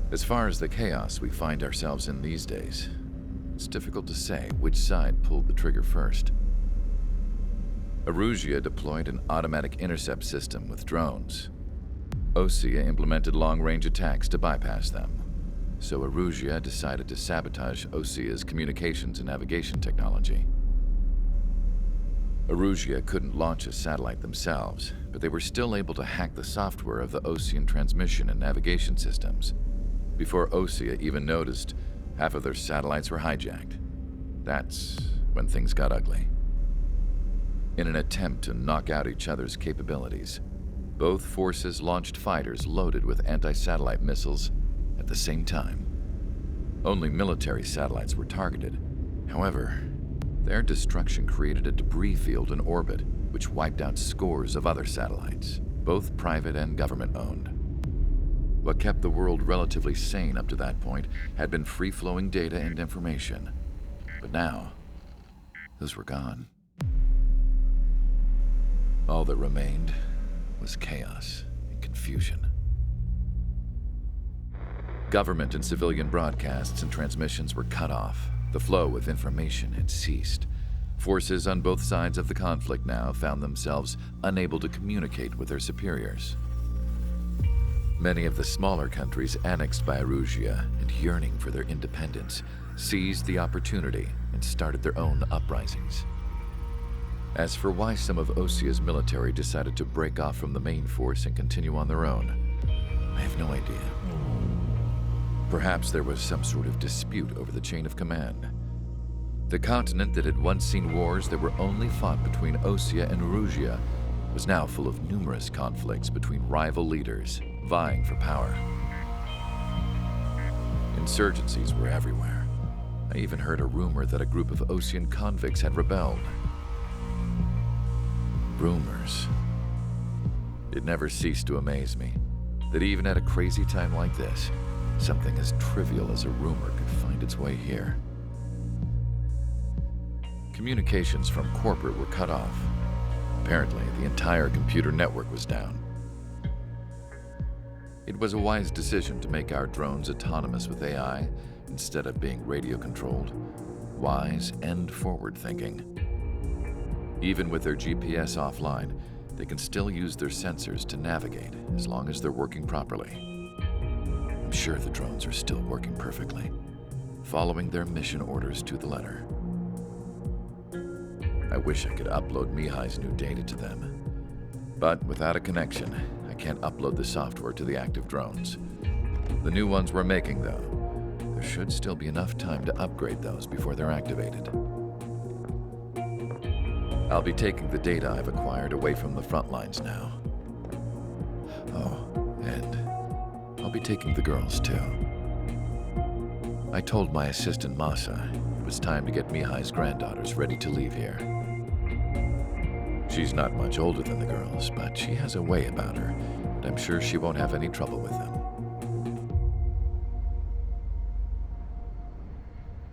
As far as the chaos we find ourselves in these days, it's difficult to say which side pulled the trigger first. Erusia deployed an automatic intercept system with drones. Osea implemented long-range attacks to bypass them. So Erusia decided to sabotage Osea's communications and navigation technology. Erusia couldn't launch a satellite themselves, but they were still able to hack the software of the Osean transmission and navigation systems. Before Osea even noticed, half of their satellites were hijacked. That's when things got ugly. In an attempt to knock out each other's capabilities, both forces launched fighters loaded with anti-satellite missiles at the same time. Only military satellites were targeted. However, their destruction created a debris field in orbit, which wiped out scores of other satellites, both private and government-owned. What kept the world relatively sane up to that point had been free-flowing data and information. But now, those were gone. All that remained was chaos and confusion. Government and civilian broadcasts and transmissions were cut off. The flow of information had ceased. Forces on both sides of the conflict now found themselves unable to communicate with their superiors. Many of the smaller countries annexed by Erusia and yearning for their independence seized the opportunity and started their own uprisings. As for why some of Osea's military decided to break off from the main force and continue on their own, I have no idea. Perhaps there was some sort of dispute over the chain of command. The continent that had once seen wars that were only fought between Osea and Erusia was now full of numerous conflicts between rival leaders vying for power. Insurgencies were everywhere. I even heard a rumor that a group of Osean convicts had rebelled. Rumors. It never ceased to amaze me that even at a crazy time like this, something as trivial as a rumor could find its way here. Communications from corporate were cut off. Apparently, the entire computer network was down. It was a wise decision to make our drones autonomous with AI instead of being radio-controlled. Wise and forward-thinking. Even with their GPS offline, they can still use their sensors to navigate as long as they're working properly. I'm sure the drones are still working perfectly, following their mission orders to the letter. I wish I could upload Mihai's new data to them. But without a connection, I can't upload the software to the active drones. The new ones we're making, though, there should still be enough time to upgrade those before they're activated. I'll be taking the data I've acquired away from the front lines now. Oh, and I'll be taking the girls, too. I told my assistant Masa it was time to get Mihai's granddaughters ready to leave here. She's not much older than the girls, but she has a way about her, and I'm sure she won't have any trouble with them.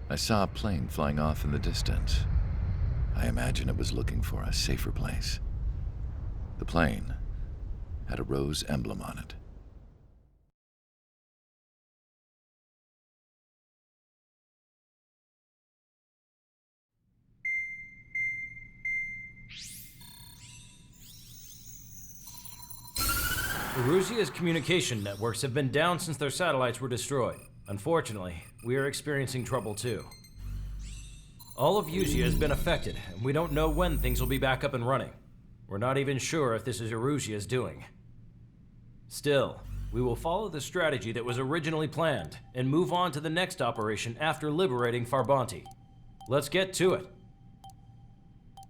I saw a plane flying off in the distance. I imagine it was looking for a safer place. The plane had a rose emblem on it. Erusia's communication networks have been down since their satellites were destroyed. Unfortunately, we are experiencing trouble too. All of Usea has been affected, and we don't know when things will be back up and running. We're not even sure if this is Erusia's doing. Still, we will follow the strategy that was originally planned and move on to the next operation after liberating Farbanti. Let's get to it.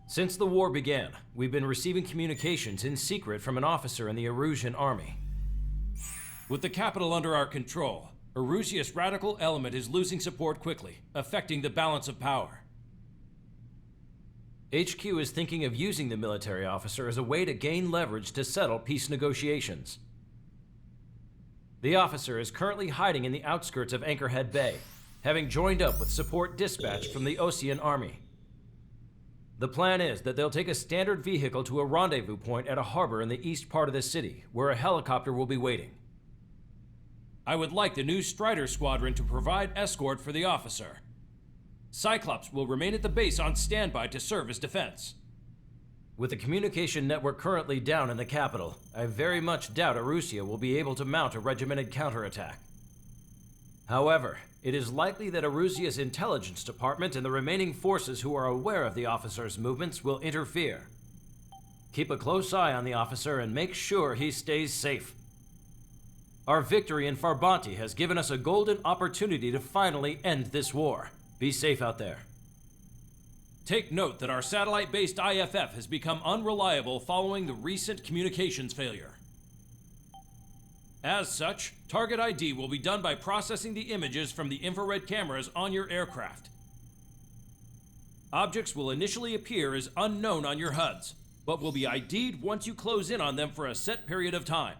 Since the war began, we've been receiving communications in secret from an officer in the Erusian army. With the capital under our control, Erusia's radical element is losing support quickly, affecting the balance of power. HQ is thinking of using the military officer as a way to gain leverage to settle peace negotiations. The officer is currently hiding in the outskirts of Anchorhead Bay, having joined up with support dispatched from the Osean army. The plan is that they'll take a standard vehicle to a rendezvous point at a harbor in the east part of the city, where a helicopter will be waiting. I would like the new Strider Squadron to provide escort for the officer. Cyclops will remain at the base on standby to serve as defense. With the communication network currently down in the capital, I very much doubt Erusia will be able to mount a regimented counterattack. However, it is likely that Erusia's intelligence department and the remaining forces who are aware of the officer's movements will interfere. Keep a close eye on the officer and make sure he stays safe. Our victory in Farbanti has given us a golden opportunity to finally end this war. Be safe out there. Take note that our satellite-based IFF has become unreliable following the recent communications failure. As such, target ID will be done by processing the images from the infrared cameras on your aircraft. Objects will initially appear as unknown on your HUDs, but will be ID'd once you close in on them for a set period of time.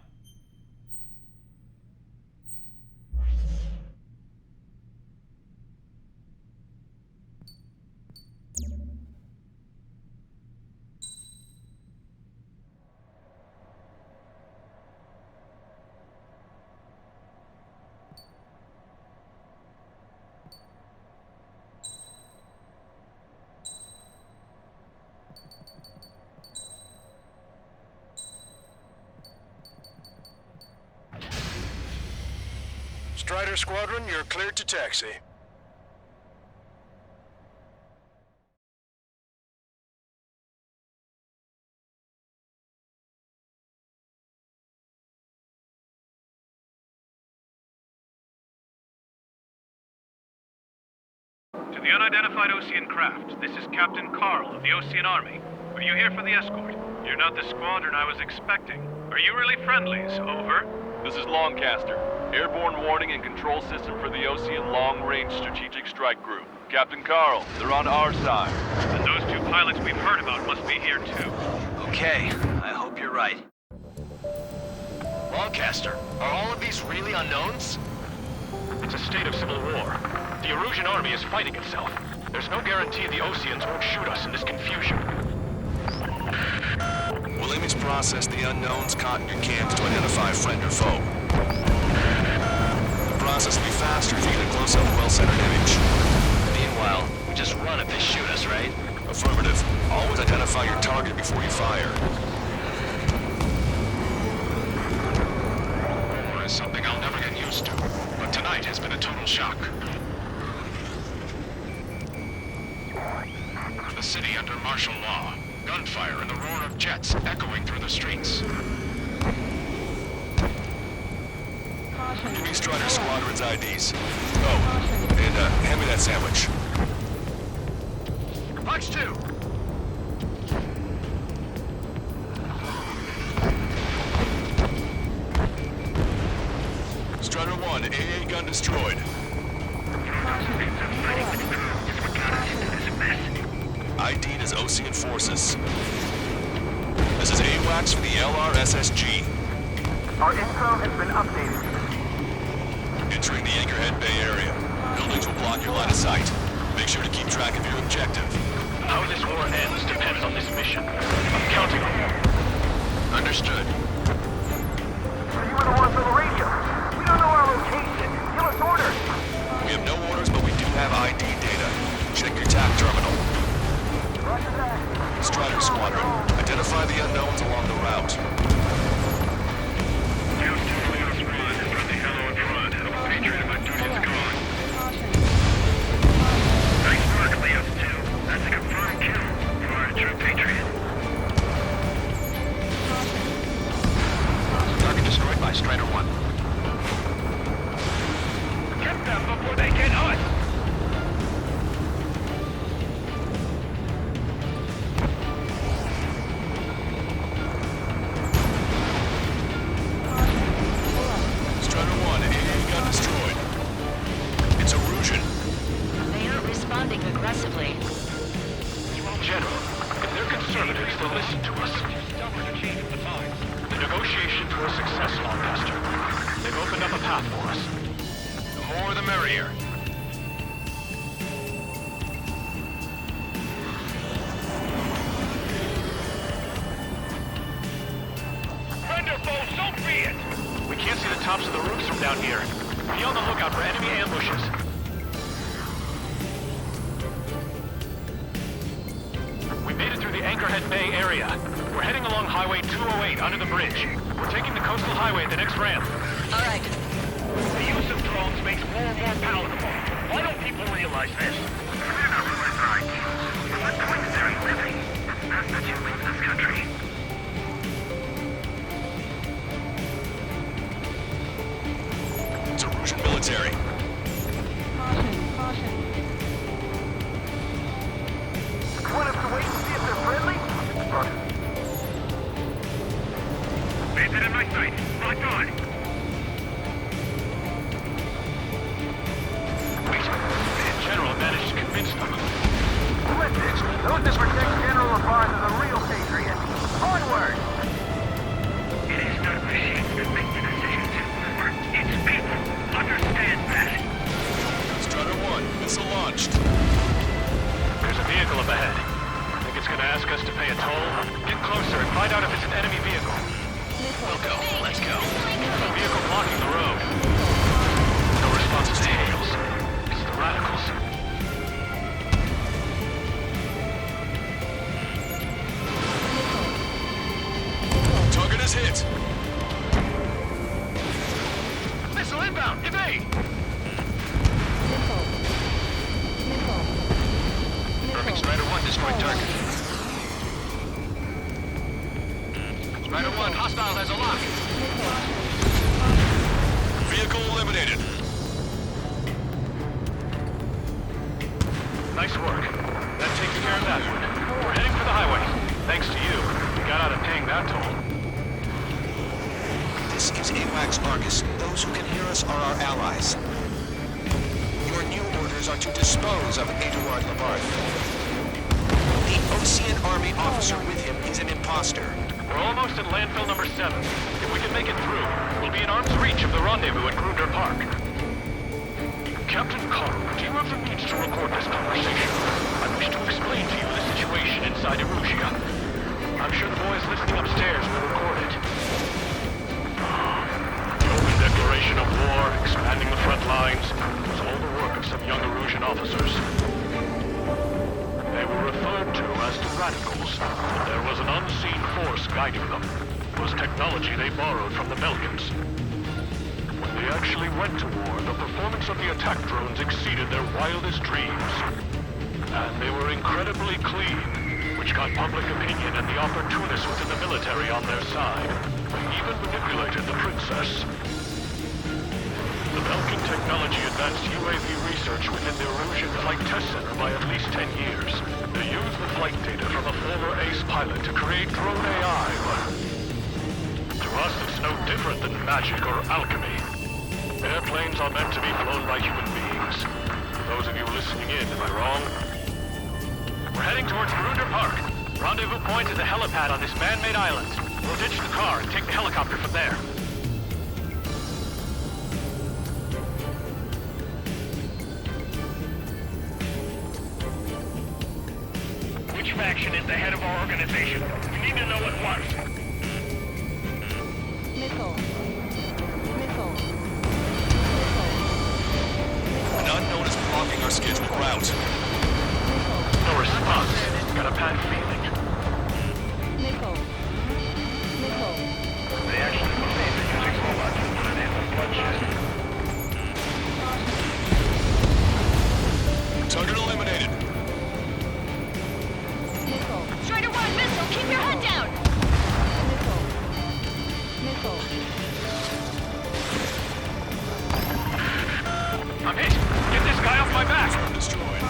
Strider Squadron, you're cleared to taxi. To the unidentified Osean craft, this is Captain Carl of the Osean Army. Are you here for the escort? You're not the squadron I was expecting. Are you really friendlies? Over. This is Longcaster. Airborne warning and control system for the Osean Long-Range Strategic Strike Group. Captain Carl, they're on our side. And those two pilots we've heard about must be here too. Okay, I hope you're right. Longcaster, are all of these really unknowns? It's a state of civil war. The Erusian army is fighting itself. There's no guarantee the Oseans won't shoot us in this confusion. We'll image process the unknowns caught in your cams to identify friend or foe. The process will be faster if you get a close-up, well-centered image. Meanwhile, we just run if they shoot us, right? Affirmative. Always identify your target before you fire. War is something I'll never get used to, but tonight has been a total shock. The city under martial law. Gunfire and the roar of jets echoing through the streets. Give me Strider Squadron's IDs. Oh, and hand me that sandwich. Punch 2! Strider 1, AA gun destroyed. ID'd as Osean forces. This is AWACS for the LRSSG. Our info has been updated. Entering the Anchorhead Bay area. Buildings will block your line of sight. Make sure to keep track of your objective. How this war ends depends on this mission. I'm counting on you. Understood. You were the ones on the radio. We don't know our location. Give us orders. We have no orders, but we do have ID data. Check your TAC terminal. Roger that. Strider Squadron, identify the unknowns along the route. Patriot of my duty is gone. Nice work, Leos 2. That's a confirmed kill. You are a true patriot. Target destroyed by Strider 1. Get them before they get us! Strider 1, AA gun destroyed. It's Erusian. They aren't responding aggressively. General, if they're conservatives, they'll listen to us. The negotiations were a success, Longcaster. They've opened up a path for us. The more the merrier. Friend or foe, so be it! We can't see the tops of the roofs from down here. Be on the lookout for enemy ambushes. We made it through the Anchorhead Bay area. We're heading along Highway 208 under the bridge. We're taking the coastal highway at the next ramp. All right. The use of drones makes war more palatable. Why don't people realize this? They're not realizing our ideals. We're planetary living. That's not you in this country. It's Erusian military. Want us to wait and see if they're friendly? Bandit in my sight. Locked on. Wait. General managed to convince them. Listen, those that protect General LaBarge are the real patriots. Onward! It is not machines that make the decisions. It's people. Understand that. Strider 1, missile launched. There's a vehicle up ahead. Think it's gonna ask us to pay a toll? Get closer and find out if it's an enemy vehicle. We'll go. Let's go. There's a vehicle blocking the road. No response to signals. It's the radicals. Target is hit. Missile inbound! Evade! Perfect. Strider 1 destroyed target. Strider 1, hostile has a lock. Vehicle eliminated. Nice work. That takes care of that one. We're heading for the highway. Thanks to you, we got out of paying that toll. This is AWACS Argus. Those who can hear us are our allies. Your new orders are to dispose of Eduard LaBarge. The Osean Army officer with him is an imposter. We're almost at landfill number 7. If we can make it through, we'll be in arm's reach of the rendezvous at Grunder Park. Captain Carl, do you have the means to record this conversation? I wish to explain to you the situation inside Erusia. I'm sure the boys listening upstairs will record it. The open declaration of war, expanding the front lines, was all the work of some young Erusian officers. They were referred to as the Radicals, but there was an unseen force guiding them. It was technology they borrowed from the Belgians. When they actually went to war, the performance of the attack drones exceeded their wildest dreams. And they were incredibly clean, which got public opinion and the opportunists within the military on their side. They even manipulated the princess. The Belgian technology advanced UAV research within the Erusian Flight Test Center by at least 10 years. They used the flight data from a former ace pilot to create drone AI, but to us it's no different than magic or alchemy. Airplanes are meant to be flown by human beings. For those of you listening in, am I wrong? We're heading towards Grunder Park. Rendezvous point is a helipad on this man-made island. We'll ditch the car and take the helicopter from there. Which faction is the head of our organization? We need to know at once. An unknown is blocking our scheduled route. No response. Got a bad feeling. They actually believe they're using robots to put an end to bloodshed. Target eliminated. Strider 1, missile, keep your head down! I'm hit. Get this guy off my back. Destroyed.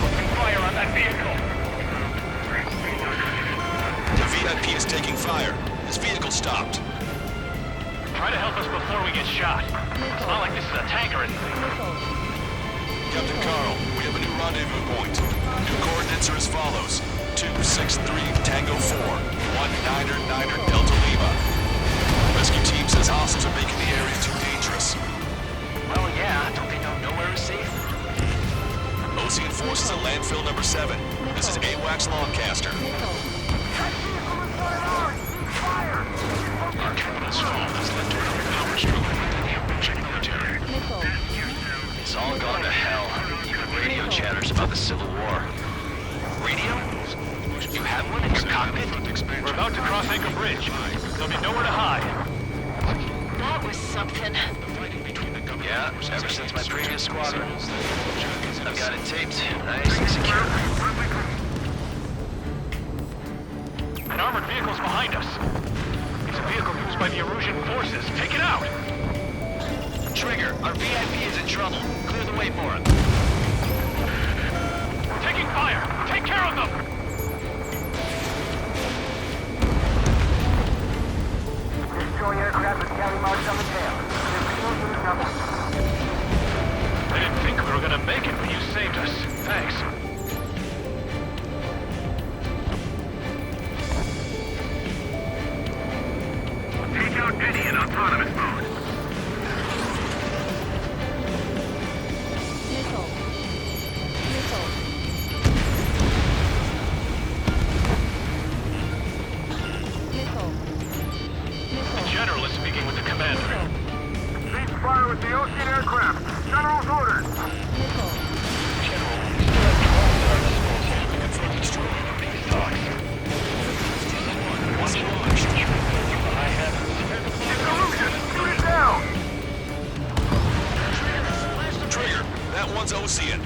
Open fire on that vehicle. The VIP is taking fire. His vehicle stopped. Try to help us before we get shot. It's not like this is a tank or anything. Captain Carl, we have a new rendezvous point. New coordinates are as follows. 263 Tango 4, 199 Delta Lima. Rescue team says hostiles are making the area too dangerous. Well, yeah. Don't they know nowhere is safe? Osean forces at landfill number 7. This is AWACS Longcaster. That vehicle is not ours! Fire! Our terminal stall has led to ever since my previous squadron. I've got it taped, nice and secure. An armored vehicle's behind us. It's a vehicle used by the Erusian forces. Take it out! Trigger, our VIP is in trouble. Clear the way for him. We're taking fire! Take care of them! Destroy aircraft with tally marks on the tail. I didn't think we were gonna make it, but you saved us. Thanks. Take out Eddie in autonomous mode. Missile. Missile. Missile. The General is speaking with the commander. Cease fire with the Ocean aircraft. General's orders. Missile. General, we still have 12 at our disposal. We can throw destroying of these dogs. One launch. I have It's Erusian. Shoot it down. Trigger, that one's Ocean.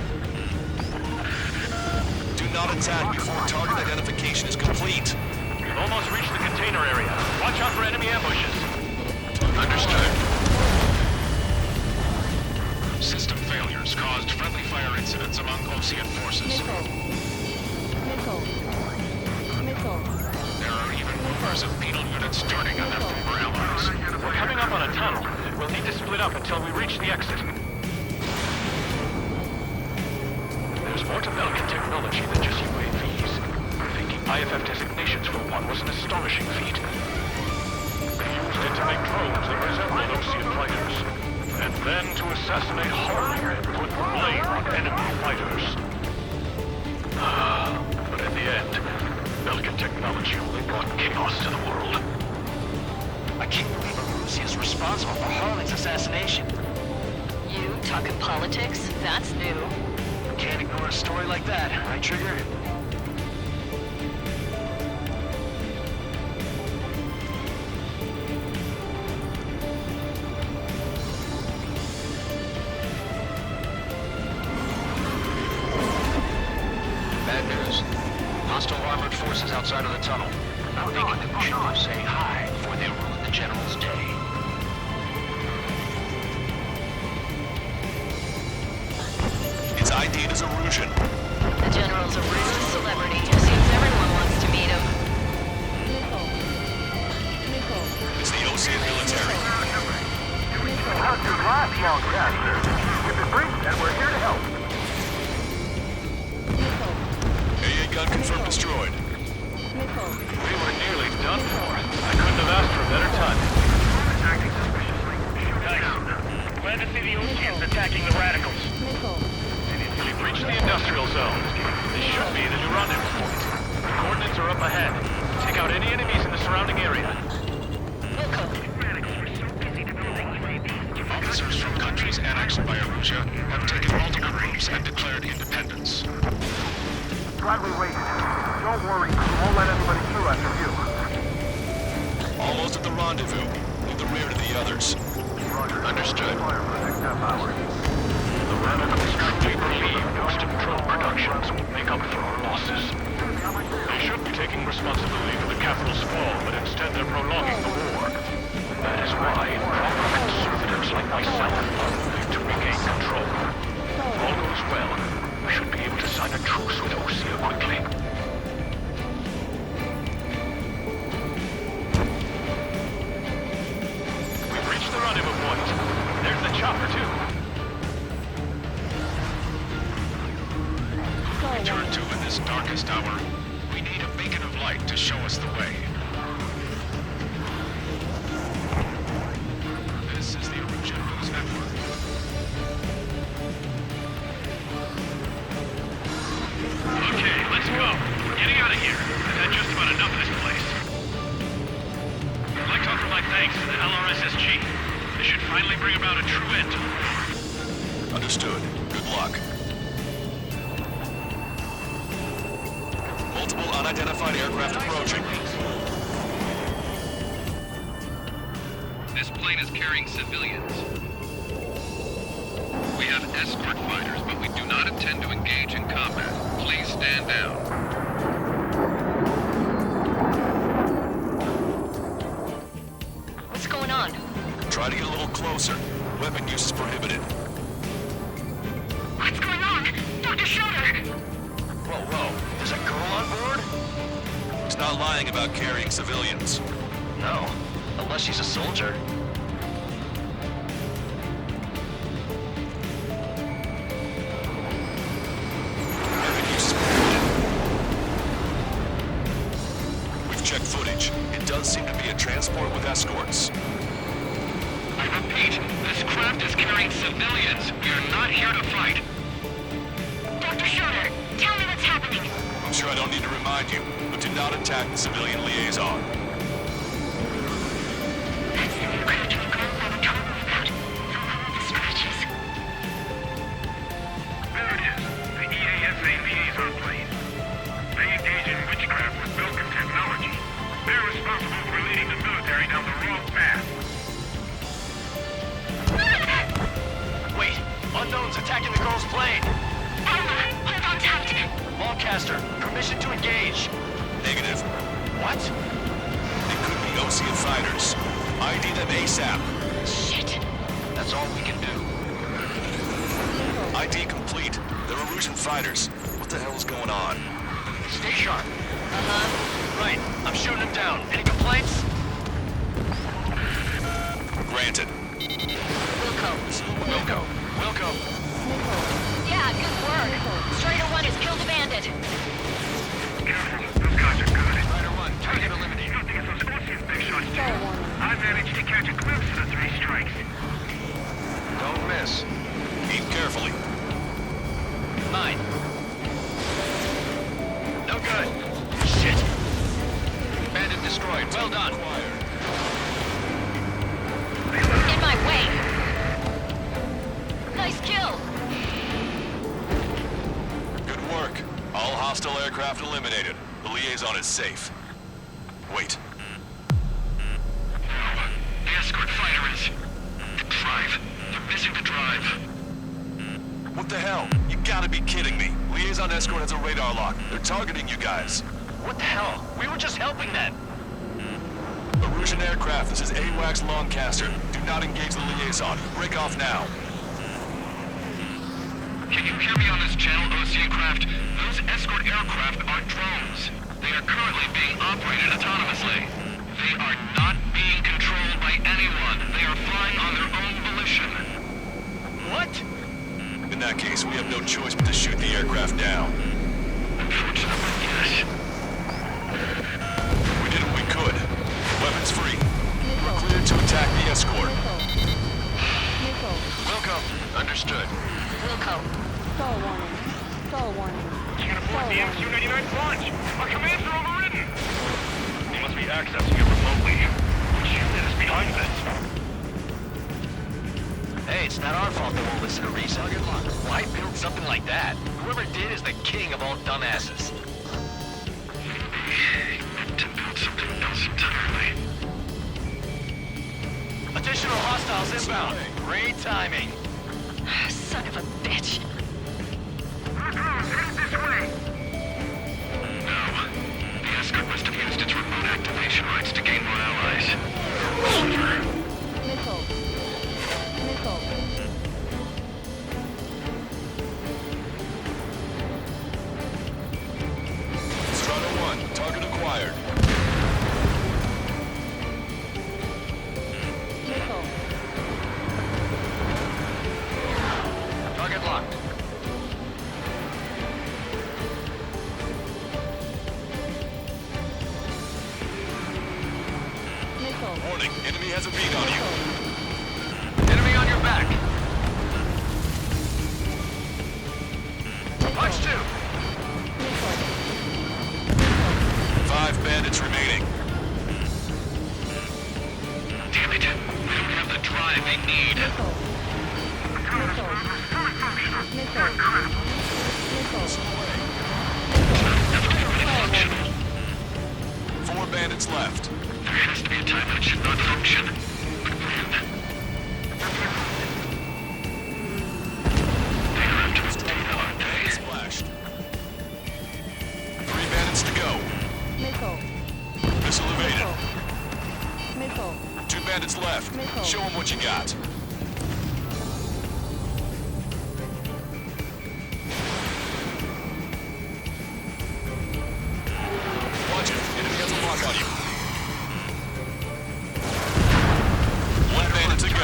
Do not attack before target identification is complete. We've almost reached the container area. Watch out for enemy ambushes. Understood. System failures caused friendly fire incidents among Ocean forces. Missile. Missile. Missile. There are even rumors of penal units turning on their former allies. We're coming up on a tunnel. We'll need to split up until we reach the exit. There's more to Belkin technology than just UAVs. Thinking IFF designations for one was an astonishing feat. They used it to make drones that resembled Ocean fighters. And then to assassinate Harbinger and put the blame on enemy fighters. But in the end, Belkin technology only brought chaos to the world. I can't believe Erusia is responsible for Harling's assassination. You talking politics? That's new. Can't ignore a story like that, right, Trigger? Bad news. Hostile armored forces outside of the tunnel. I'm thinking that we should go say hi before they ruin the General's day. It's ID'd as Erusian. The General's a ruthless celebrity. Seems everyone wants to meet him. Missile. Missile. It's the Ocean military. How's your glass, Longcaster? If it breaks, then we're here to help. Missile. AA gun confirmed destroyed. Missile. We were nearly done for. I couldn't have asked for a better time. Acting suspiciously. Shoot it down. Glad to see the Oceans attacking the radicals. Missile. We've reached the industrial zone. This should be the new rendezvous point. The coordinates are up ahead. Take out any enemies in the surrounding area. Officers from countries annexed by Erusia have taken multiple groups and declared independence. Glad we waited. Don't worry, we won't let anybody through after you. Almost at the rendezvous. Leave the rear to the others. Understood. The radicals truly believe most of drone productions will make up for our losses. They should be taking responsibility for the capital's fall, but instead they're prolonging the war. That is why proper conservatives like myself to regain control. If all goes well, we should be able to sign a truce with Osia quickly. We've reached the rendezvous point. There's the chopper, too. Return to in this darkest hour. We need a beacon of light to show us the way. This is the Erusian News Network. Okay, let's go. We're getting out of here. I've had just about enough of this place. I'd like to offer my thanks to the LRSSG. This should finally bring about a true end to the war. Understood. Good luck. Multiple unidentified aircraft approaching. This plane is carrying civilians. We have escort fighters, but we do not intend to engage in combat. Please stand down. What's going on? Try to get a little closer. Weapon use is prohibited. What's going on? Dr. Schroeder! Whoa. There's a girl on board? He's not lying about carrying civilians. No, unless she's a soldier. Weapon use is prohibited. We've checked footage. It does seem to be a transport with escorts. I repeat, this craft is carrying civilians. We are not here to fight. Dr. Schroeder, tell me what's happening. I'm sure I don't need to remind you, but do not attack the civilian liaison. That's the new craft we girls have told me about. The scratches. There it is. The EASA liaison plane. They engage in witchcraft with Belkin technology. They're responsible for leading the military down the wrong path. Wait, unknown's attacking the girl's plane. Alma, hold on tight. Longcaster, permission to engage. Negative. What? It could be Osean fighters. ID them ASAP. Shit. That's all we can do. ID complete. They're Erusian fighters. What the hell is going on? Stay sharp. Right, I'm shooting him down. Any complaints? Granted. Wilco. Yeah, good work. Strider 1 has killed a bandit. Careful, those guys are good. Rider 1, target eliminated. Nothing is those Osean big shots do. I managed to catch a glimpse of the 3 strikes. Don't miss. Aim carefully. 9. No good. Shit. Bandit destroyed. Well done. In my way. Nice kill. Good work. All hostile aircraft eliminated. The liaison is safe. Wait. The escort fighter is... the drive. They're missing the drive. What the hell? You gotta be kidding me. Liaison escort has a radar lock. They're targeting you guys. What the hell? We were just helping them. Erusian aircraft, this is AWACS Longcaster. Do not engage the liaison. Break off now. Can you hear me on this channel, Osean craft? Those escort aircraft are drones. They are currently being operated autonomously. They are not being controlled by anyone. They are flying on their own volition. What? In that case, we have no choice but to shoot the aircraft down. Unfortunately, yes. We did what we could. Weapons free. We're cleared to attack the escort. Wilco. Understood. Wilco. Can't afford the MQ-99's launch. Our commands are overridden. They must be accessing it remotely. Which unit is behind this? Hey, it's not our fault they won't listen to reason. Why build something like that? Whoever did is the king of all dumbasses. To build something else entirely. Additional hostiles inbound. Great timing. Son of a bitch. Headed this way. No. The escort must have used its remote activation rights to gain more allies. Strider 1, target acquired. Target locked. Warning, enemy has a beat on you. Enemy on your back. Punch 2. 5 bandits remaining. Damn it. We don't have the drive they need. Four bandits left. There has to be a time when it should not function. But when? up what you got. Watch it. Enemy has a lock on you. One bandit to go.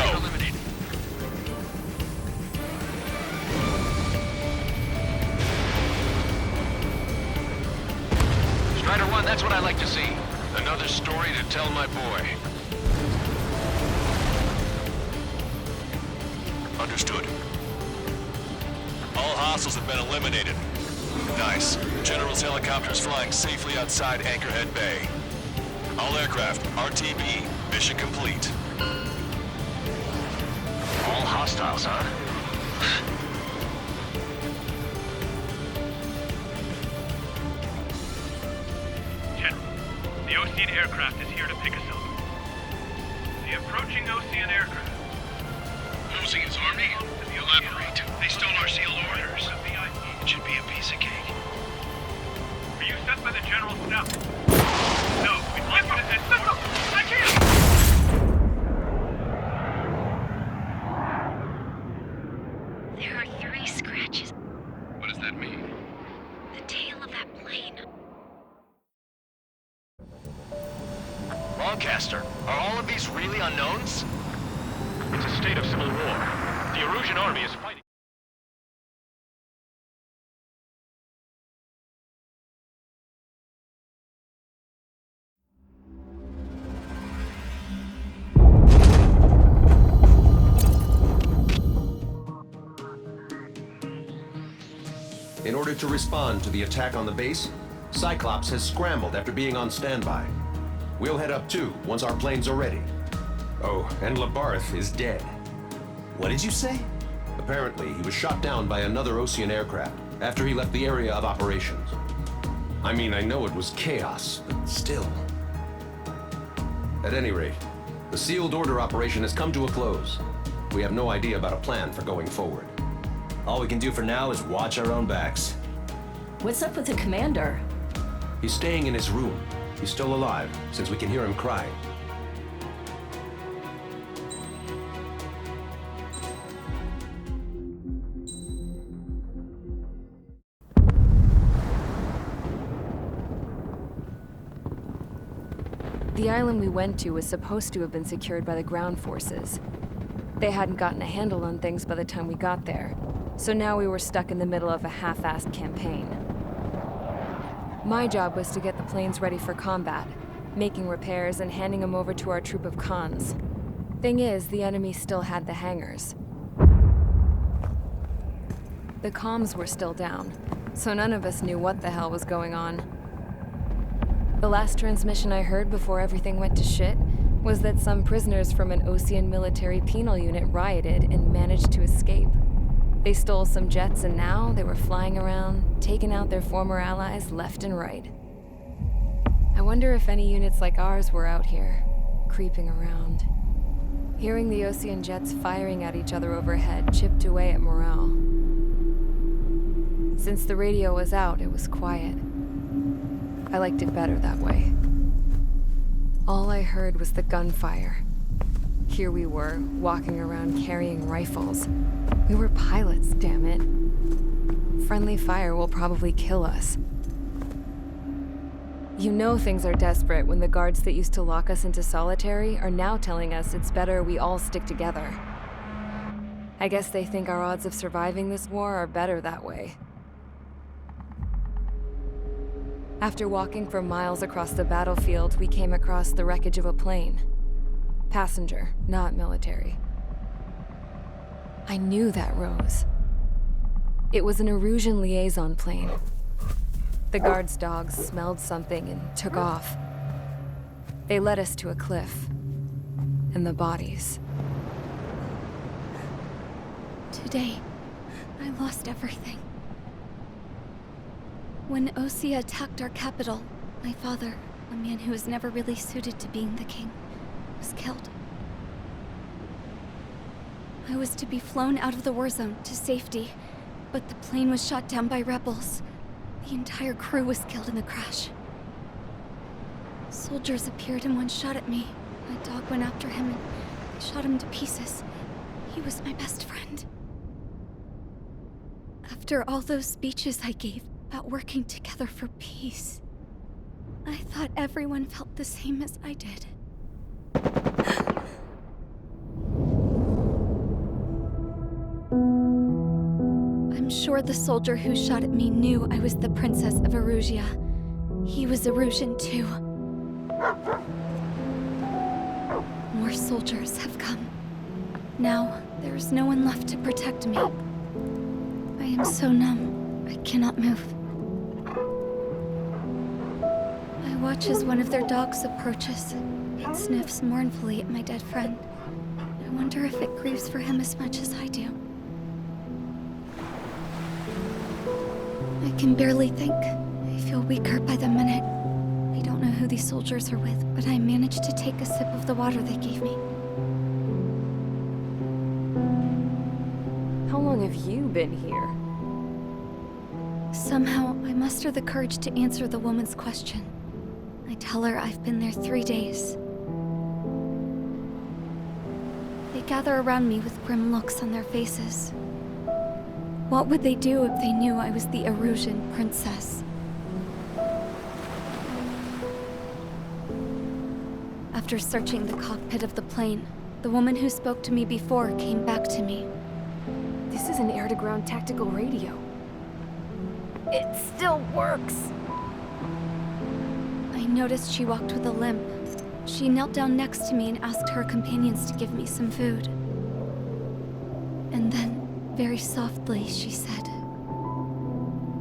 Strider 1, that's what I like to see. Another story to tell my boy. Understood. All hostiles have been eliminated. Nice. General's helicopter is flying safely outside Anchorhead Bay. All aircraft, RTB, mission complete. All hostiles, huh? General, the Osean aircraft is here to pick us up. The approaching Osean aircraft. Osean's army? Elaborate. They stole our sealed orders. It should be a piece of cake. Were you sent by the General's staff? No, we'd like you to send... No, I can't! There are 3 scratches. What does that mean? The tail of that plane. Lancaster, are all of these really unknowns? It's a state of civil war. The Erusian army is fighting. In order to respond to the attack on the base, Cyclops has scrambled after being on standby. We'll head up too, once our planes are ready. Oh, and Labarth is dead. What did you say? Apparently, he was shot down by another Osean aircraft after he left the area of operations. I mean, I know it was chaos, but still. At any rate, the sealed order operation has come to a close. We have no idea about a plan for going forward. All we can do for now is watch our own backs. What's up with the commander? He's staying in his room. He's still alive, since we can hear him crying. The island we went to was supposed to have been secured by the ground forces. They hadn't gotten a handle on things by the time we got there, so now we were stuck in the middle of a half-assed campaign. My job was to get the planes ready for combat, making repairs and handing them over to our troop of cons. Thing is, the enemy still had the hangars. The comms were still down, so none of us knew what the hell was going on. The last transmission I heard before everything went to shit was that some prisoners from an Osean military penal unit rioted and managed to escape. They stole some jets and now they were flying around, taking out their former allies left and right. I wonder if any units like ours were out here, creeping around. Hearing the Osean jets firing at each other overhead chipped away at morale. Since the radio was out, it was quiet. I liked it better that way. All I heard was the gunfire. Here we were, walking around carrying rifles. We were pilots, damn it. Friendly fire will probably kill us. You know things are desperate when the guards that used to lock us into solitary are now telling us it's better we all stick together. I guess they think our odds of surviving this war are better that way. After walking for miles across the battlefield, we came across the wreckage of a plane. Passenger, not military. I knew that rose. It was an Erusian liaison plane. The guard's dogs smelled something and took off. They led us to a cliff. And the bodies. Today, I lost everything. When Osea attacked our capital, my father, a man who was never really suited to being the king, was killed. I was to be flown out of the war zone to safety, but the plane was shot down by rebels. The entire crew was killed in the crash. Soldiers appeared and one shot at me. My dog went after him and I shot him to pieces. He was my best friend. After all those speeches I gave about working together for peace, I thought everyone felt the same as I did. I'm sure the soldier who shot at me knew I was the Princess of Erusia. He was Erusian too. More soldiers have come. Now, there is no one left to protect me. I am so numb, I cannot move. I watch as one of their dogs approaches. It sniffs mournfully at my dead friend. I wonder if it grieves for him as much as I do. I can barely think. I feel weaker by the minute. I don't know who these soldiers are with, but I managed to take a sip of the water they gave me. How long have you been here? Somehow, I muster the courage to answer the woman's question. I tell her I've been there 3 days. They gather around me with grim looks on their faces. What would they do if they knew I was the Erusian princess? After searching the cockpit of the plane, the woman who spoke to me before came back to me. This is an air-to-ground tactical radio. It still works! I noticed she walked with a limp. She knelt down next to me and asked her companions to give me some food. And then, very softly, she said,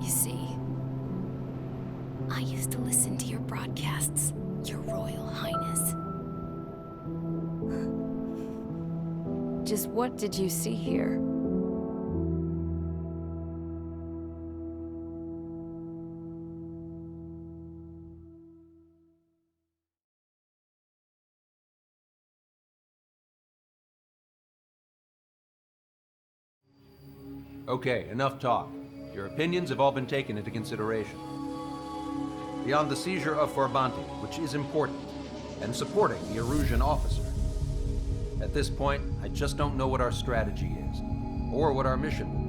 You see, I used to listen to your broadcasts, Your Royal Highness. Just what did you see here? Okay, enough talk. Your opinions have all been taken into consideration. Beyond the seizure of Farbanti, which is important, and supporting the Erusian officer. At this point, I just don't know what our strategy is, or what our mission will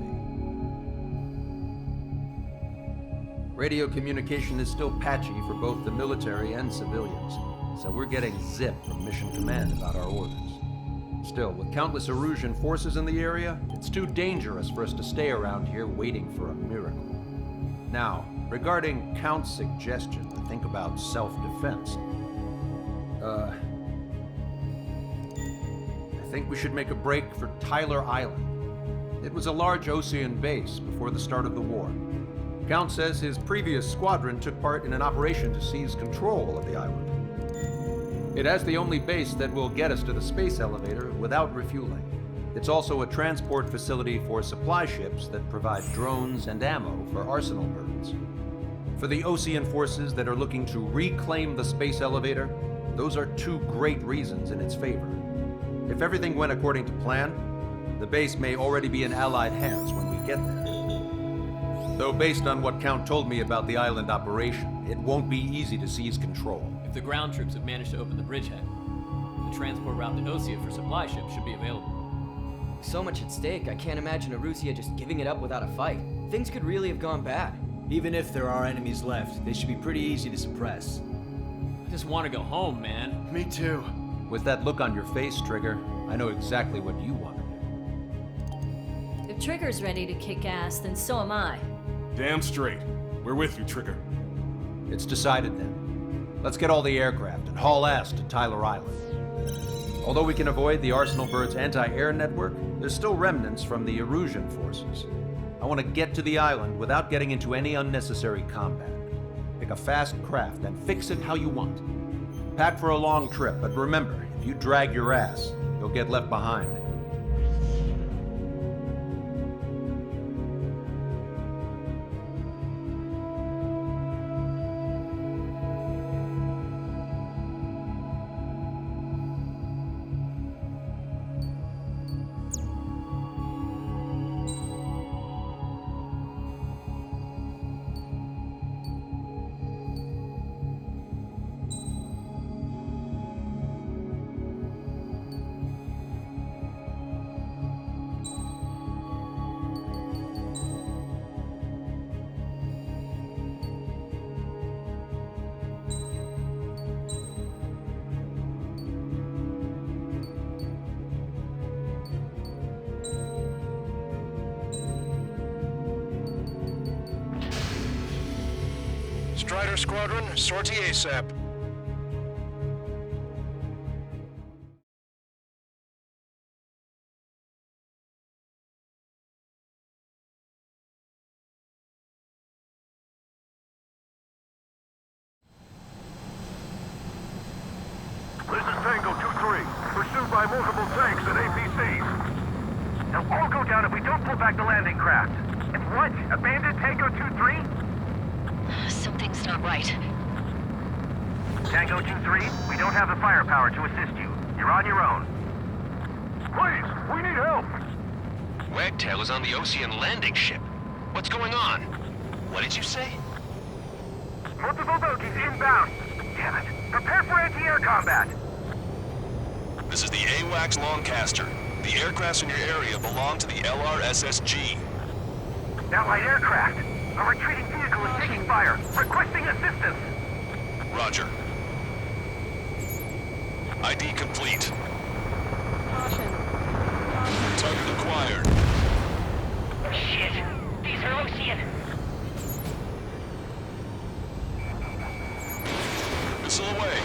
be. Radio communication is still patchy for both the military and civilians, so we're getting zip from Mission Command about our orders. Still, with countless Erusian forces in the area, it's too dangerous for us to stay around here waiting for a miracle. Now, regarding Count's suggestion to think about self-defense, I think we should make a break for Tyler Island. It was a large Osean base before the start of the war. Count says his previous squadron took part in an operation to seize control of the island. It has the only base that will get us to the space elevator without refueling. It's also a transport facility for supply ships that provide drones and ammo for arsenal birds. For the Osean forces that are looking to reclaim the space elevator, those are two great reasons in its favor. If everything went according to plan, the base may already be in Allied hands when we get there. Though based on what Count told me about the island operation, it won't be easy to seize control. If the ground troops have managed to open the bridgehead, the transport route to Osea for supply ships should be available. So much at stake, I can't imagine Erusia just giving it up without a fight. Things could really have gone bad. Even if there are enemies left, they should be pretty easy to suppress. I just want to go home, man. Me too. With that look on your face, Trigger, I know exactly what you want to do. If Trigger's ready to kick ass, then so am I. Damn straight. We're with you, Trigger. It's decided then. Let's get all the aircraft and haul ass to Tyler Island. Although we can avoid the Arsenal Bird's anti-air network, there's still remnants from the Erusian forces. I want to get to the island without getting into any unnecessary combat. Pick a fast craft and fix it how you want. Pack for a long trip, but remember, if you drag your ass, you'll get left behind. Strider Squadron, sortie ASAP. This is Tango 2-3, pursued by multiple tanks and APCs. They'll all go down if we don't pull back the landing craft. And what? Abandoned Tango 2-3? Something's not right. Tango 2-3, we don't have the firepower to assist you. You're on your own. Please, we need help! Wagtail is on the Ocean landing ship. What's going on? What did you say? Multiple bogies inbound. Damn it. Prepare for anti-air combat. This is the AWACS Longcaster. The aircrafts in your area belong to the LRSSG. Allied aircraft. A retreating vehicle is taking fire. Requesting assistance. Roger. ID complete. Target acquired. Shit. These are Ocean. Missile away.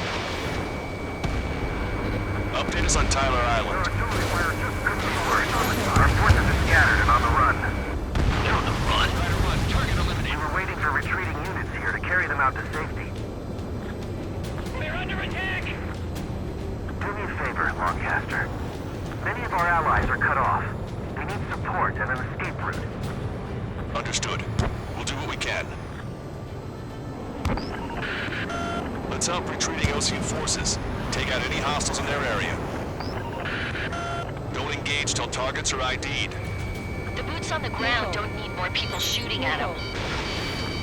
Update us on Tyler Island. Our artillery fire just couldn't be worse. Our forces are scattered and on the run. You're on the run? Try to run. Target eliminated. We were waiting for retreating units here to carry them out to safety. We're under attack! Do me a favor, Longcaster. Many of our allies are cut off. We need support and an escape route. Understood. We'll do what we can. Let's help retreating Ocean forces. Take out any hostiles in their area. Don't engage till targets are ID'd. The boots on the ground don't need more people shooting at them.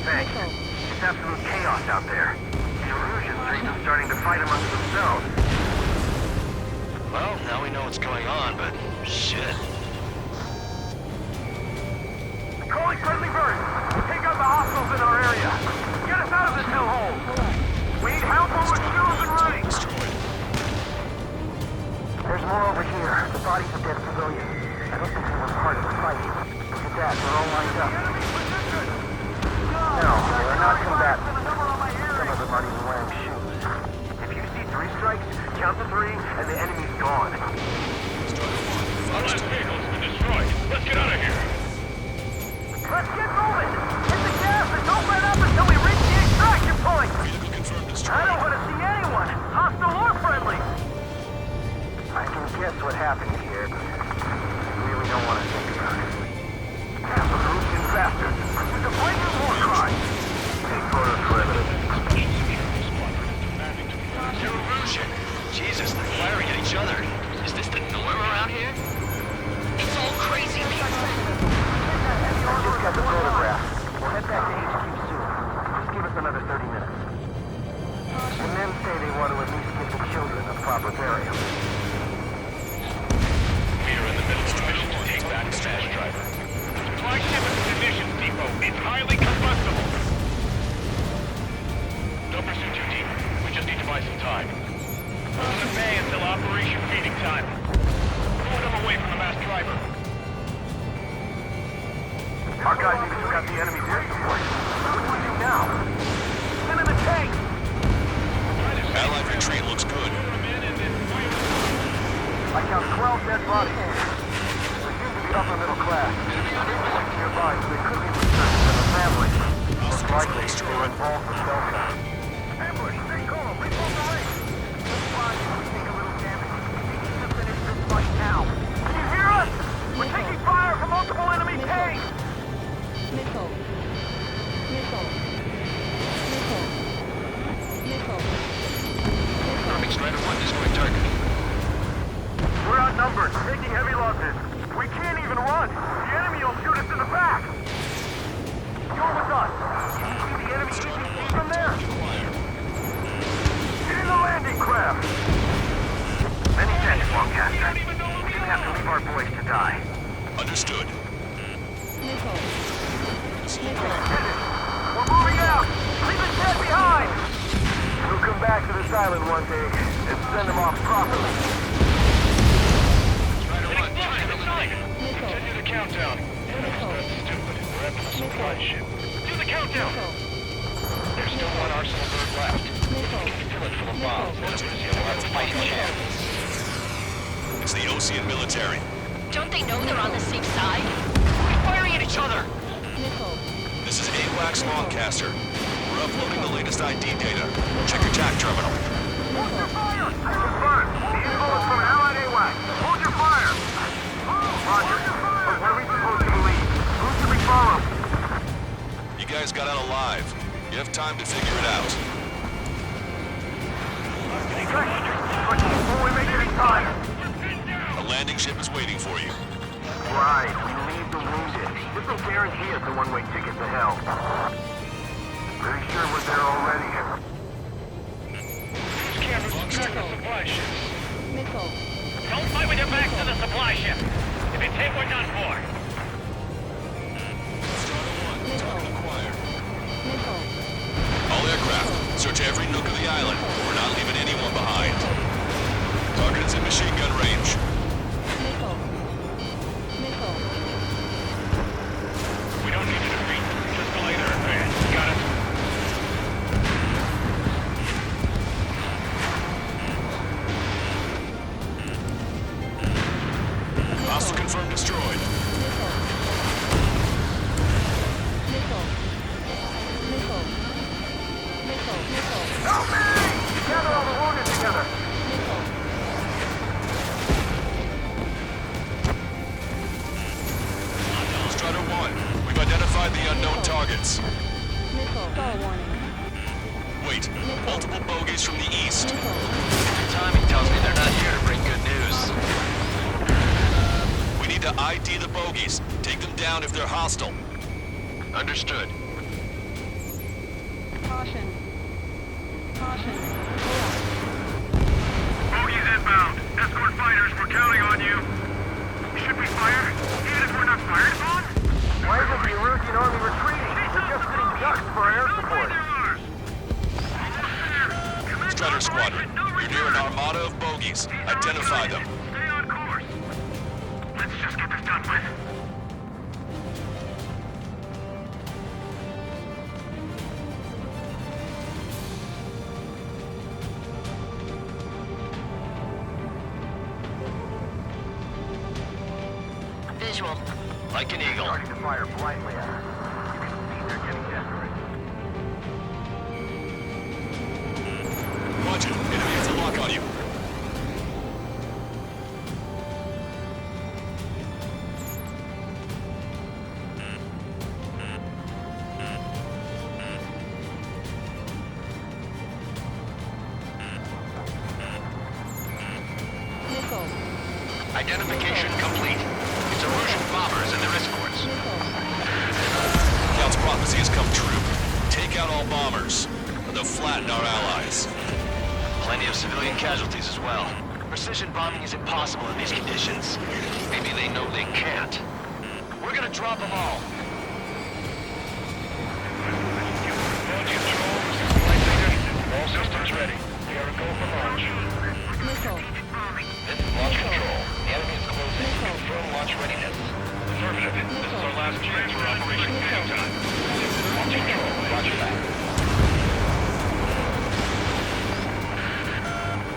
Thanks. It's absolute chaos out there. The Erusians are even starting to fight amongst themselves. Well, now we know what's going on, but shit. Calling friendly birds! Take out the hostiles in our area! Get us out of this hellhole! We need help over skills and running! There's more over here. The bodies of dead civilians. I don't think they were part of the fight. Look at that, they're all lined up. No, they are not combatants. Some of them aren't even wearing shoes. If you see 3 strikes, count to 3, and the enemy's gone. Our last vehicle's been destroyed. Let's get out of here. Let's get moving! Hit the gas and don't let up until we reach the extraction point! I don't want to see anyone, hostile or friendly! I can guess what happened here, but I really don't want to think about it. Half of Russian bastards! It's a blatant war crime! Take photos for evidence. You're Erusian. Jesus, they're firing at each other. Is this the norm around here? It's all crazy people. I just got the photograph. We'll head back to HQ soon. Just give us another 30 minutes. The men say they want to at least give the children a proper burial. We are in the middle of a mission to take back the Smash Driver. Flagship and munitions depot is highly combustible. Don't pursue too deep. We just need to buy some time. Hold the bay until Operation Feeding Time. Pulling them away from the mass driver. Our guys even took out the enemy's air support. What do we do now? Send in the tank! Allied retreat looks good. I count 12 dead bodies. They seem to be upper middle class. Nearby, so they could be researchers and a family. Most likely, they were involved with Delta. Ambush, stay calm, repost the race. Just fine if we take a little damage. We need to finish this fight now. Can you hear us? We're taking fire from multiple enemy tanks! Missile. Confirming Strider 1 destroying target. We're outnumbered, taking heavy losses. We can't even run. The enemy will shoot us in the back. You're with us. Can you see the enemy APC from there? Get in the landing craft. Many thanks, Longcaster. We didn't have to leave our boys to die. Understood. We're moving out. Leave the dead behind. We'll come back to this island one day and send them off properly. Continue the countdown. That's stupid. We're at the supply ship. Do the countdown. There's still arsenal bird left. If you can fill it full of bombs, then Erusea will have a fighting chance. It's the Osean military. Don't they know they're on the safe side? We're firing at each other! This is AWACS Longcaster. We're uploading the latest ID data. Check your TAC terminal. Hold your fire! Confirmed. The info is from Allied AWACS. Hold your fire! Roger. But what are we supposed to believe? Who should we follow? You guys got out alive. You have time to figure it out. But before we make it in time. A landing ship is waiting for you. Right. We leave the wounded. This will guarantee us a one-way ticket to hell. Pretty sure we're there already. These cameras will track the supply ship. Don't fight with your back to the supply ship. If it's hit, we're done for. All aircraft, search every nook of the island. We're not leaving anyone behind. Target is in machine gun range. We don't need to defeat them. Just delay their advance. Got it? Hostile confirmed destroyed. Help me! Gather all the wounded together. Strider 1, we've identified the unknown targets. Wait, multiple bogies from the east. Your timing tells me they're not here to bring good news. We need to ID the bogies. Take them down if they're hostile. Understood. Bogies inbound. Escort fighters, we're counting on you. Should we fire? Even if we're not fired upon? Why isn't the Erusian army retreating? We're just getting ducks for air support. Strider Squadron, you're near an armada of bogies. Identify them. Stay on course. Let's just get this done with. Visual. Like an eagle. Starting to fire blindly at us. You can see they're getting desperate. Watch it. Enemy has a lock on you. Identification complete. It's Erusian bombers and their escorts. Count's prophecy has come true. Take out all bombers, or they'll flatten our allies. Plenty of civilian casualties as well. Precision bombing is impossible in these conditions. Maybe they know they can't. We're gonna drop them all. Launch control, this is Flight Leader. All systems ready. We are a go for launch. This is Launch Control. The enemy is closing. Confirm launch readiness. Affirmative. This is our last chance for Operation Downtime. Launch Control, roger that.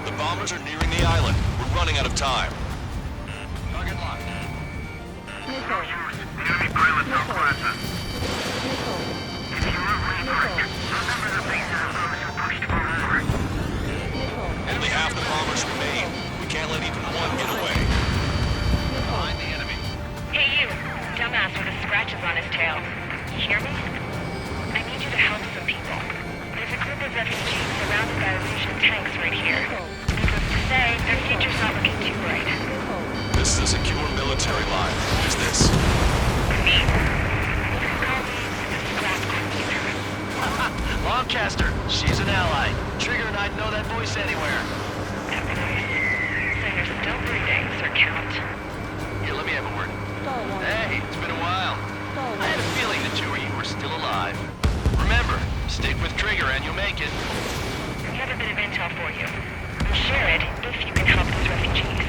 The bombers are nearing the island. We're running out of time. Target locked. Enemy pilots are present. If you are retrieved, remember the bases of those who pushed for more. Only half the bombers remain. We can't let even one get away. Behind the enemy. Hey you, dumbass with the scratches on his tail. You hear me? I need you to help some people. There's a group of refugees surrounded by Erusian tanks right here. Needless to say, their future's not looking too bright. This is a secure military line. What is this? Me? You can call me the Scrap Queen. Longcaster, she's an ally. Trigger and I'd know that voice anywhere. So you're still breathing, Sir Count. Here, let me have a word. Hey, it's been a while. I had a feeling the two of you were still alive. Remember, stick with Trigger and you'll make it. We have a bit of intel for you. We'll share it if you can help those refugees.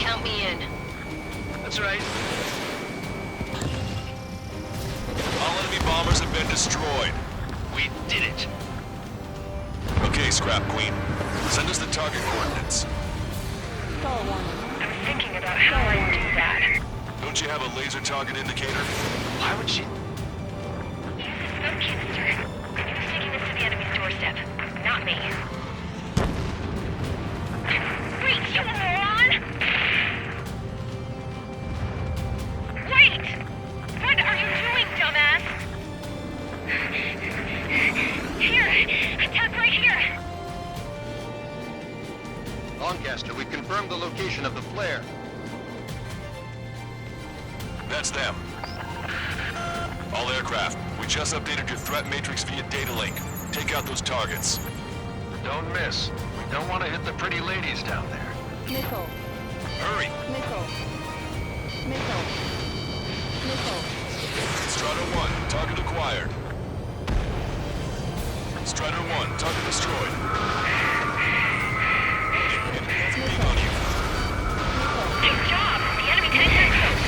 Count me in. That's right. All enemy bombers have been destroyed. We did it. Okay, Scrap Queen. Send us the target coordinates. I was thinking about how I'd do that. Don't you have a laser target indicator? Why would she... Use the smoke canister. He was taking this to the enemy's doorstep, not me. Wait, you moron! Wait! What are you doing, dumbass? Here! Attack right here! Lancaster, we've confirmed the location of the flare. That's them. All aircraft, we just updated your threat matrix via data link. Take out those targets. Don't miss. We don't want to hit the pretty ladies down there. Nickel. Hurry! Nickel. Nickel. Nickel. Strider 1, target acquired. Strider 1, target destroyed. Good job! The enemy tanks are close.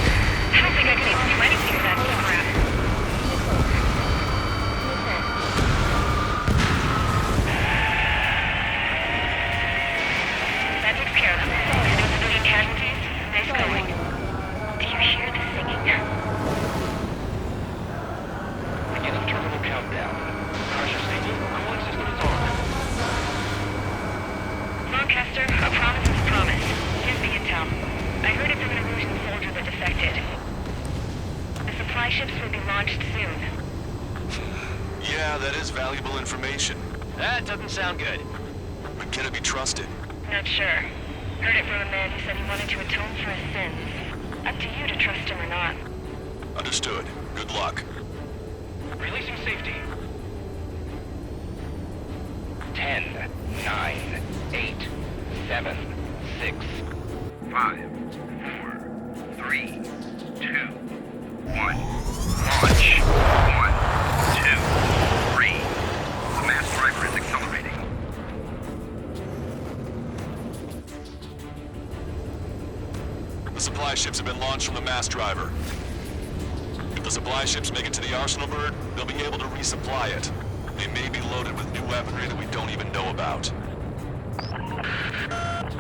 I don't think I can even do anything with that crap. That takes care of them. No civilian casualties. Nice going. Do you hear the singing? Beginning terminal countdown. Pressure staging. Cooling system is on. Lancaster, a promise is a promise. Here's the intel. I heard it from an Erusian soldier that defected. The supply ships will be launched soon. Yeah, that is valuable information. That doesn't sound good. But can it be trusted? Not sure. Heard it from a man who said he wanted to atone for his sins. Up to you to trust him or not. Understood. Good luck. Releasing safety. 10, 9, 8, 7, 6, 5, 4, 3, 2, 1. Launch. 1, 2, 3. The mass driver is accelerating. The supply ships have been launched from the mass driver. If the supply ships make it to the Arsenal bird, they'll be able to resupply it. They may be loaded with new weaponry that we don't even know about.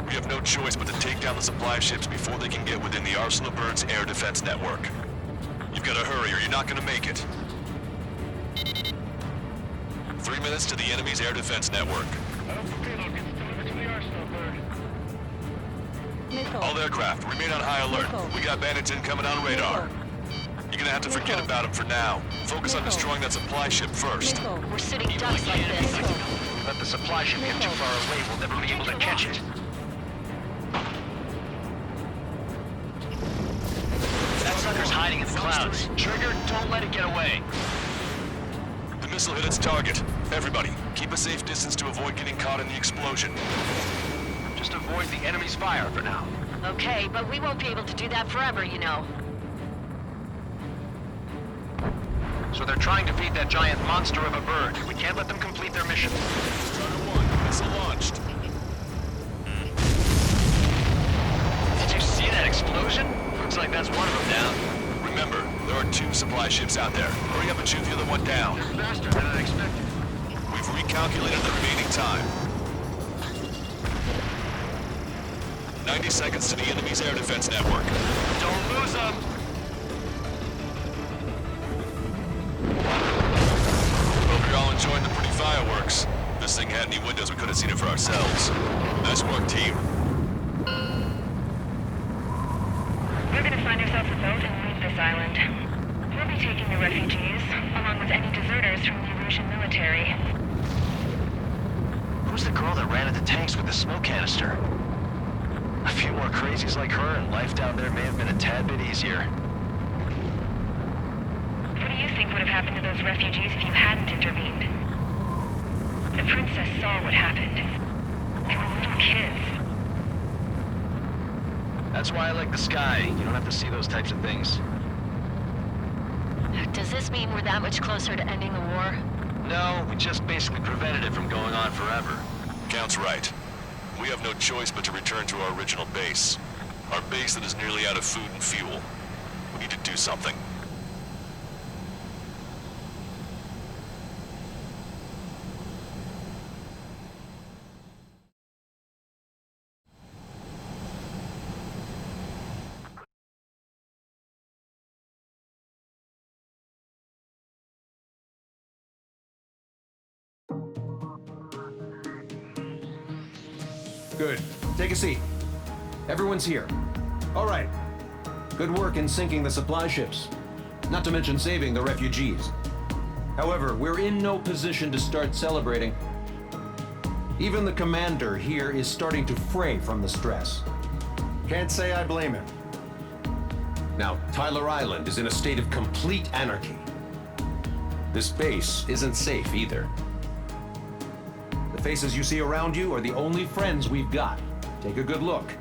We have no choice but to take down the supply ships before they can get within the Arsenal bird's air defense network. You've got to hurry or you're not going to make it. 3 minutes to the enemy's air defense network. All aircraft, remain on high alert. We got bandits incoming on radar. You're gonna have to forget about them for now. Focus on destroying that supply ship first. We're sitting ducks like this. Let the supply ship get too far away, we'll never be able to catch it. That sucker's hiding in the clouds. Trigger, don't let it get away. The missile hit its target. Everybody, keep a safe distance to avoid getting caught in the explosion. Just avoid the enemy's fire for now. Okay, but we won't be able to do that forever, you know. So they're trying to feed that giant monster of a bird. We can't let them complete their mission. Strider 1, missile launched. Did you see that explosion? Looks like that's one of them down. Remember, there are 2 supply ships out there. Hurry up and shoot the other one down. Faster than I expected. We've recalculated the remaining time. 90 seconds to the enemy's air defense network. Don't lose them! Hope you're all enjoying the pretty fireworks. If this thing had any windows, we could have seen it for ourselves. Nice work, team. We're gonna find ourselves a boat and leave this island. We'll be taking the refugees, along with any deserters from the Erusian military. Who's the girl that ran at the tanks with the smoke canister? A few more crazies like her, and life down there may have been a tad bit easier. What do you think would have happened to those refugees if you hadn't intervened? The princess saw what happened. They were little kids. That's why I like the sky. You don't have to see those types of things. Does this mean we're that much closer to ending the war? No, we just basically prevented it from going on forever. Count's right. We have no choice but to return to our original base. Our base that is nearly out of food and fuel. We need to do something. Good. Take a seat. Everyone's here. All right. Good work in sinking the supply ships. Not to mention saving the refugees. However, we're in no position to start celebrating. Even the commander here is starting to fray from the stress. Can't say I blame him. Now, Tyler Island is in a state of complete anarchy. This base isn't safe either. The faces you see around you are the only friends we've got. Take a good look.